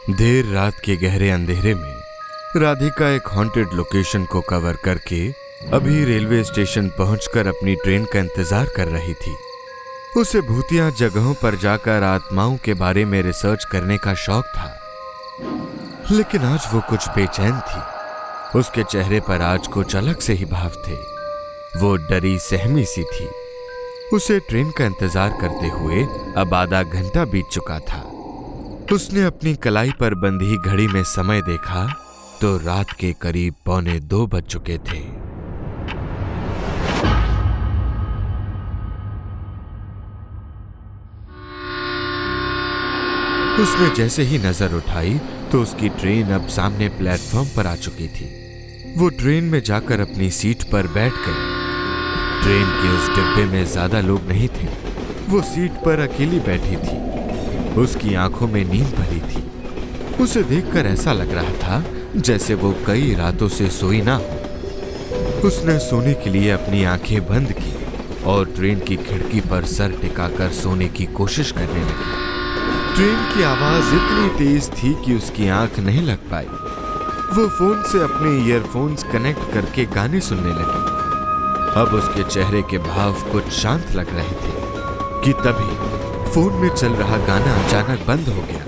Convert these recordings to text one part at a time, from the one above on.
देर रात के गहरे अंधेरे में राधिका एक हॉन्टेड लोकेशन को कवर करके अभी रेलवे स्टेशन पहुंचकर अपनी ट्रेन का इंतजार कर रही थी। उसे भूतिया जगहों पर जाकर आत्माओं के बारे में रिसर्च करने का शौक था, लेकिन आज वो कुछ बेचैन थी। उसके चेहरे पर आज कुछ अलग से ही भाव थे। वो डरी सहमी सी थी। उसे ट्रेन का इंतजार करते हुए अब आधा घंटा बीत चुका था। उसने अपनी कलाई पर बंधी घड़ी में समय देखा तो रात के करीब 1:45 बज चुके थे। उसने जैसे ही नजर उठाई तो उसकी ट्रेन अब सामने प्लेटफॉर्म पर आ चुकी थी। वो ट्रेन में जाकर अपनी सीट पर बैठ गई। ट्रेन के उस डिब्बे में ज्यादा लोग नहीं थे। वो सीट पर अकेली बैठी थी। उसकी आंखों में नींद भरी थी। उसे देखकर ऐसा लग रहा था जैसे वो कई रातों से सोई ना हो। उसने सोने के लिए अपनी आंखें बंद की और ट्रेन की खिड़की पर सर टिकाकर सोने की कोशिश करने लगी। ट्रेन की आवाज इतनी तेज थी कि उसकी आंख नहीं लग पाई। वो फोन से अपने ईयरफोन्स कनेक्ट करके गाने सुनने लगी। अब उसके चेहरे के भाव कुछ शांत लग रहे थे कि तभी फोन में चल रहा गाना अचानक बंद हो गया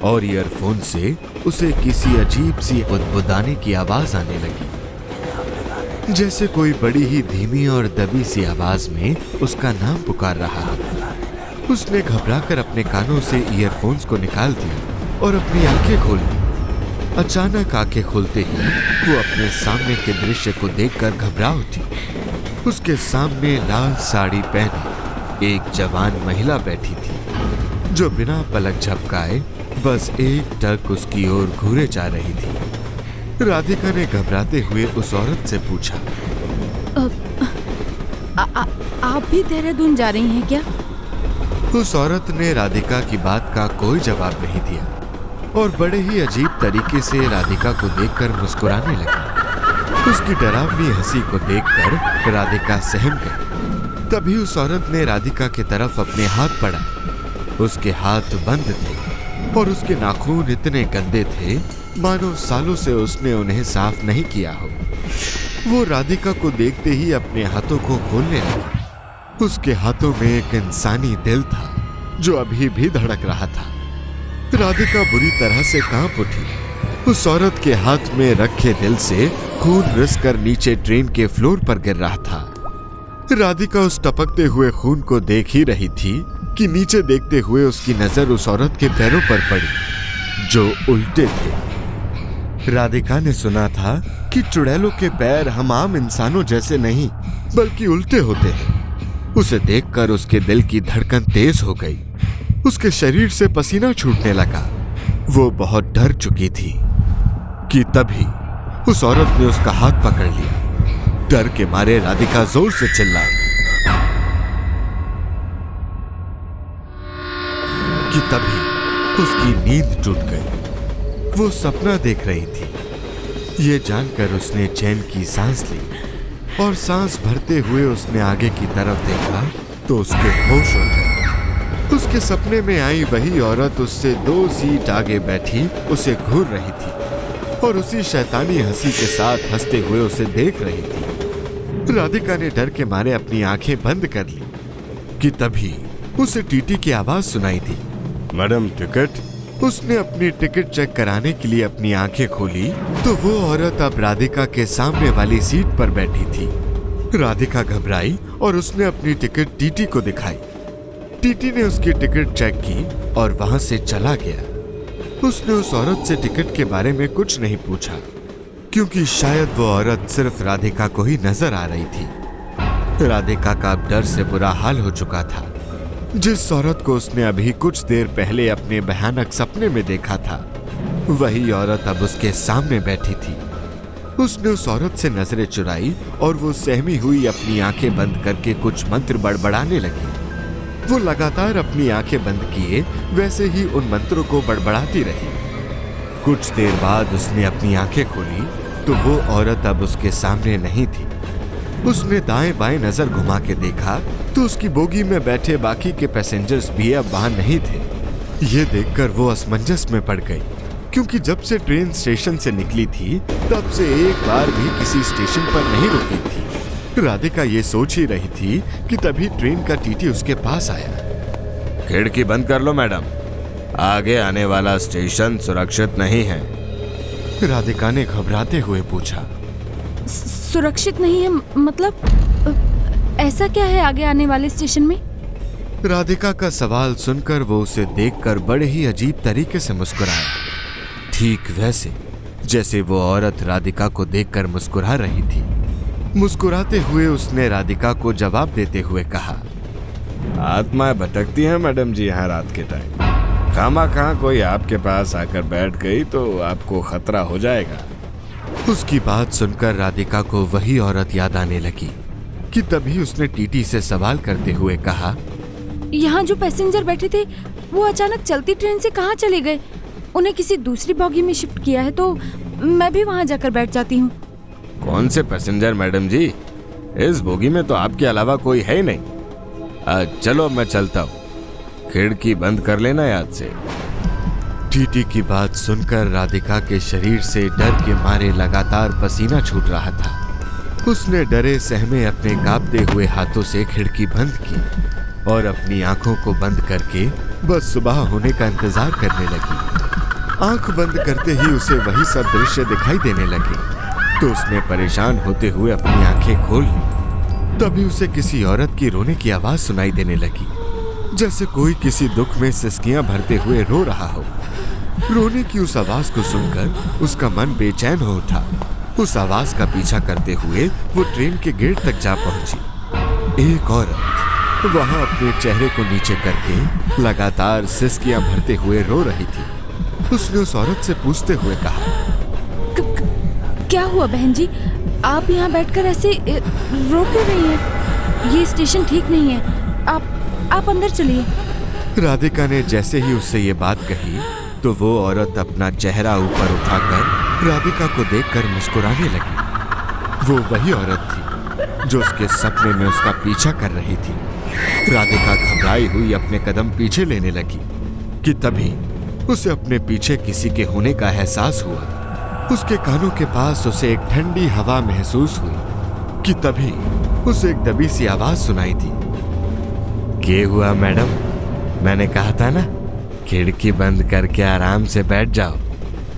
और ईयरफोन से उसे किसी अजीब सी बुदबुदाने की आवाज आने लगी, जैसे कोई बड़ी ही धीमी और दबी सी आवाज में उसका नाम पुकार रहा है। उसने घबराकर अपने कानों से ईयरफोन्स को निकाल दिया और अपनी आंखें खोल ली। अचानक आंखें खोलते ही वो अपने सामने के दृश्य को देखकर घबरा उठी। उसके सामने लाल साड़ी पहने एक जवान महिला बैठी थी, जो बिना पलक झपकाए बस एक टक उसकी ओर घूरे जा रही थी। राधिका ने घबराते हुए उस औरत से पूछा, आप भी देहरादून जा रही हैं क्या? उस औरत ने राधिका की बात का कोई जवाब नहीं दिया और बड़े ही अजीब तरीके से राधिका को देखकर मुस्कुराने लगी। उसकी डरावनी हंसी को देखकर राधिका सहम गई। तभी उस औरत ने राधिका की तरफ अपने हाथ बढ़ाए। उसके हाथ बंद थे और उसके नाखून इतने गंदे थे मानो सालों से उसने उन्हें साफ नहीं किया हो। वो राधिका को देखते ही अपने हाथों को खोलने लगी। उसके हाथों में एक इंसानी दिल था जो अभी भी धड़क रहा था। राधिका बुरी तरह से कांप उठी। उस औरत के हाथ में रखे दिल से खून रिसकर नीचे ट्रेन के फ्लोर पर गिर रहा था। राधिका उस टपकते हुए खून को देख ही रही थी कि नीचे देखते हुए उसकी नजर उस औरत के पैरों पर पड़ी, जो उल्टे थे। राधिका ने सुना था कि चुड़ैलों के पैर हम आम इंसानों जैसे नहीं बल्कि उल्टे होते हैं। उसे देखकर उसके दिल की धड़कन तेज हो गई। उसके शरीर से पसीना छूटने लगा। वो बहुत डर चुकी थी कि तभी उस औरत ने उसका हाथ पकड़ लिया। डर के मारे राधिका जोर से चिल्लाई कि तभी उसकी नींद टूट गई। वो सपना देख रही थी। ये जानकर उसने चैन की सांस ली और सांस भरते हुए उसने आगे की तरफ देखा तो उसके होश उड़ गए। उसके सपने में आई वही औरत उससे 2 सीट आगे बैठी उसे घूर रही थी और उसी शैतानी हंसी के साथ हंसते हुए उसे देख रही थी। राधिका ने डर के मारे अपनी आंखें बंद कर ली कि तभी उसे टीटी की आवाज सुनाई दी, मैडम टिकट। उसने अपनी टिकट चेक कराने के लिए अपनी आंखें खोली तो वो औरत अब राधिका के सामने वाली सीट पर बैठी थी। राधिका घबराई और उसने अपनी टिकट टीटी को दिखाई। टीटी ने उसकी टिकट चेक की और वहां से चला गया। उसने उस औरत से टिकट के बारे में कुछ नहीं पूछा, क्योंकि शायद वो औरत सिर्फ राधिका को ही नजर आ रही थी। राधिका का अब डर से बुरा हाल हो चुका था। जिस औरत को उसने अभी कुछ देर पहले अपने भयानक सपने में देखा था, वही औरत अब उसके सामने बैठी थी। उसने उस औरत से नजरें चुराई और वो सहमी हुई अपनी आंखें बंद करके कुछ मंत्र बड़बड़ाने लगी। वो लगातार अपनी आंखें बंद किए वैसे ही उन मंत्रों को बड़बड़ाती रही। कुछ देर बाद उसने अपनी आंखें खोली तो वो औरत अब उसके सामने नहीं थी। उसने दाएं बाएं नजर घुमा के देखा तो उसकी बोगी में बैठे बाकी के पैसेंजर्स भी अब वहां नहीं थे। ये देखकर वो असमंजस में पड़ गई। क्योंकि जब से ट्रेन स्टेशन से निकली थी तब से एक बार भी किसी स्टेशन पर नहीं रुकी थी। राधिका ये सोच ही रही थी कि तभी ट्रेन का टीटी उसके पास आया। खिड़की बंद कर लो मैडम, आगे आने वाला स्टेशन सुरक्षित नहीं है। राधिका ने घबराते हुए पूछा। सुरक्षित नहीं है मतलब ऐसा क्या है आगे आने वाले स्टेशन में? राधिका का सवाल सुनकर वो उसे देखकर बड़े ही अजीब तरीके से मुस्कुराया, ठीक वैसे जैसे वो औरत राधिका को देखकर मुस्कुरा रही थी। मुस्कुराते हुए उसने राधिका को जवाब देते हुए कहा, आत्माएं भटकती हैं मैडम जी यहाँ रात के टाइम। खामा कोई आपके पास आकर बैठ गई तो आपको खतरा हो जाएगा। उसकी बात सुनकर राधिका को वही औरत याद आने लगी कि तभी उसने टीटी से सवाल करते हुए कहा, यहाँ जो पैसेंजर बैठे थे वो अचानक चलती ट्रेन से कहाँ चले गए? उन्हें किसी दूसरी बोगी में शिफ्ट किया है तो मैं भी वहाँ जाकर बैठ जाती हूँ। कौन से पैसेंजर मैडम जी? इस बोगी में तो आपके अलावा कोई है ही नहीं। चलो मैं चलता हूँ, खिड़की बंद कर लेना याद से। टीटी की बात सुनकर राधिका के शरीर से डर के मारे लगातार पसीना छूट रहा था। उसने डरे सहमे अपने कांपते हुए हाथों से खिड़की बंद की और अपनी आंखों को बंद करके बस सुबह होने का इंतजार करने लगी। आंख बंद करते ही उसे वही सब दृश्य दिखाई देने लगे तो उसने परेशान होते हुए अपनी आंखें खोल ली। तभी उसे किसी औरत की रोने की आवाज सुनाई देने लगी, जैसे कोई किसी दुख में सिसकियां भरते हुए रो रहा हो। रोने की उस आवाज को सुनकर उसका मन बेचैन हो उठा। उस आवाज का पीछा करते हुए वो ट्रेन के गेट तक जा पहुंची। एक औरत वहां अपने चेहरे को नीचे करके लगातार सिसकियां भरते हुए रो रही थी। उसने उस औरत से पूछते हुए कहा, क्या हुआ बहन जी? आप यहाँ बैठकर ऐसे रो क्यों रही हैं? ये स्टेशन ठीक नहीं है, आप अंदर चलिए। राधिका ने जैसे ही उससे ये बात कही तो वो औरत अपना चेहरा ऊपर उठाकर राधिका को देखकर मुस्कुराने लगी। वो वही औरत थी जो उसके सपने में उसका पीछा कर रही थी। राधिका घबराई हुई अपने कदम पीछे लेने लगी कि तभी उसे अपने पीछे किसी के होने का एहसास हुआ। उसके कानों के पास उसे एक ठंडी हवा महसूस हुई कि तभी उसे एक दबी सी आवाज सुनाई दी। क्या हुआ मैडम? मैंने कहा था ना, खिड़की बंद करके आराम से बैठ जाओ,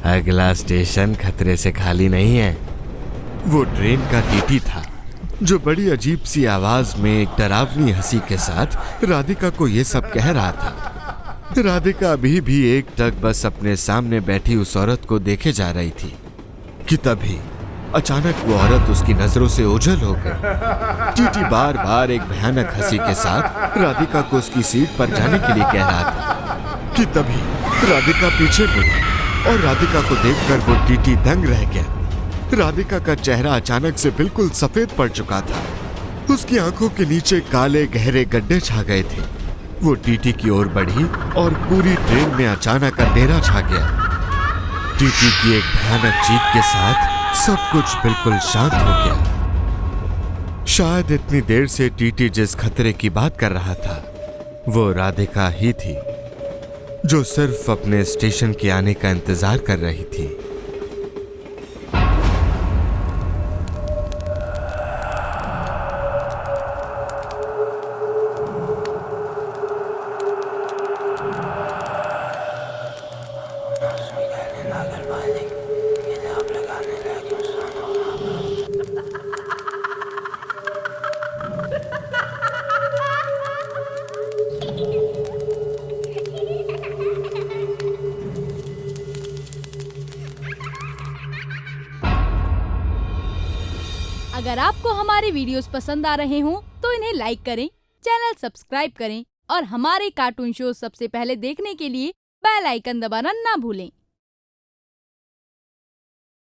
अगला स्टेशन खतरे से खाली नहीं है। वो ट्रेन का टीटी था जो बड़ी अजीब सी आवाज में एक डरावनी हंसी के साथ राधिका को ये सब कह रहा था। राधिका अभी भी एक टक बस अपने सामने बैठी उस औरत को देखे जा रही थी कि तभी अचानक वो औरत उसकी नजरों से ओझल हो गई। टीटी बार बार एक भयानक हंसी के साथ राधिका को उसकी सीट पर जाने के लिए कह रहा था कि तभी राधिका पीछे मुड़ी और राधिका को देखकर वो टीटी दंग रह गया। राधिका का चेहरा अचानक से बिल्कुल सफेद पड़ चुका था। उसकी आंखों के नीचे काले गहरे गड्ढे छा गए थे। वो टीटी की ओर बढ़ी और पूरी ट्रेन में अचानक अंधेरा छा गया। टीटी की एक भयानक चीख के साथ सब कुछ बिल्कुल शांत हो गया। शायद इतनी देर से टीटी जिस खतरे की बात कर रहा था वो राधिका ही थी, जो सिर्फ अपने स्टेशन के आने का इंतजार कर रही थी। अगर आपको हमारे वीडियोस पसंद आ रहे हों तो इन्हें लाइक करें, चैनल सब्सक्राइब करें और हमारे कार्टून शो सबसे पहले देखने के लिए बेल आइकन दबाना ना भूलें।